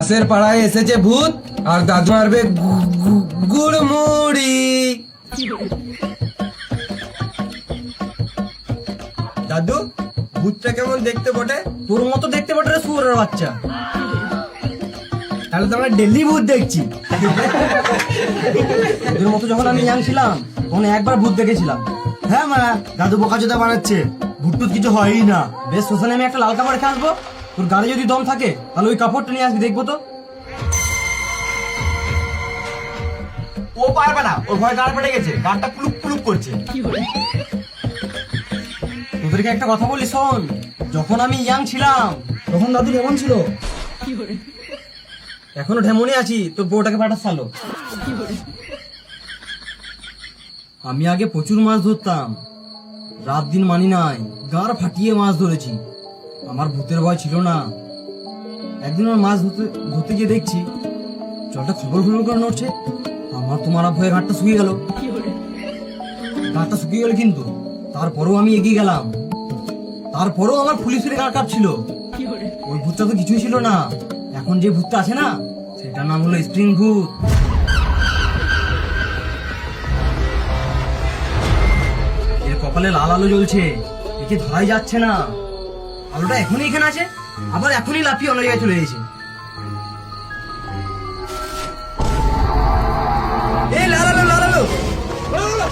পাশের পাড়ায় এসেছে ভূত আর দাদু মারবে গুড়মুড়ি। দাদু, ভূতটা কেমন দেখতে বটে? তোর মতো দেখতে পারে শুয়োরের বাচ্চা। তাহলে তো আমরা ডেলি ভূত দেখছি। তোর মতো যখন আমি ইয়াং ছিলাম তখন একবার ভূত দেখেছিলাম। হ্যাঁ মা, দাদু বোকাচোদা বানাচ্ছে, ভূত টুত কিছু হয়ই না। বেশ, শ্মশানে আমি একটা লাল কাপড় রেখে আসবো। তোর গাড়ি যদি দম থাকে তাহলে ওই কাপড়টা নিয়ে আসবি, দেখবো তো। ও পারবে না, ওর ভয় গাড় পেটে গেছে, গাড়টা পুলুক পুলুক করছে। তোদেরকে একটা কথা বলি শোন, যখন আমি ইয়াং ছিলাম তখন দাদু কেমন ছিল, এখনো ঢেমনে আছি। তোর বউটাকে পাঠাস চালো। আমি আগে প্রচুর মাছ ধরতাম, রাত দিন মানি নাই, গাড় ফাটিয়ে মাছ ধরেছি। আমার ভূতের ভয় ছিল না। একদিন আমার মাছ ধরতে গিয়ে দেখছি জলটা খবর করে নড়ছে। আমার তো মারা ভয়ে ঘাটটা শুকিয়ে গেল। ঘাটটা শুকিয়ে গেল, কিন্তু তারপরেও আমি এগিয়ে গেলাম। তারপরেও আমার পুলিশের গাঁ কাঁপছিল। ওই ভূতটা তো কিছুই ছিল না। এখন যে ভূতটা আছে না, সেটার নাম হলো স্প্রিং ভূত। এর কপালে লাল আলো জ্বলছে, একে ধরাই যাচ্ছে না। আলোটা এখনই এখানে আছে, আবার এখনই লাফিয়ে অন্য জায়গায় চলে গেছে। এই লাল আলো, লাল আলো, লাল আলো।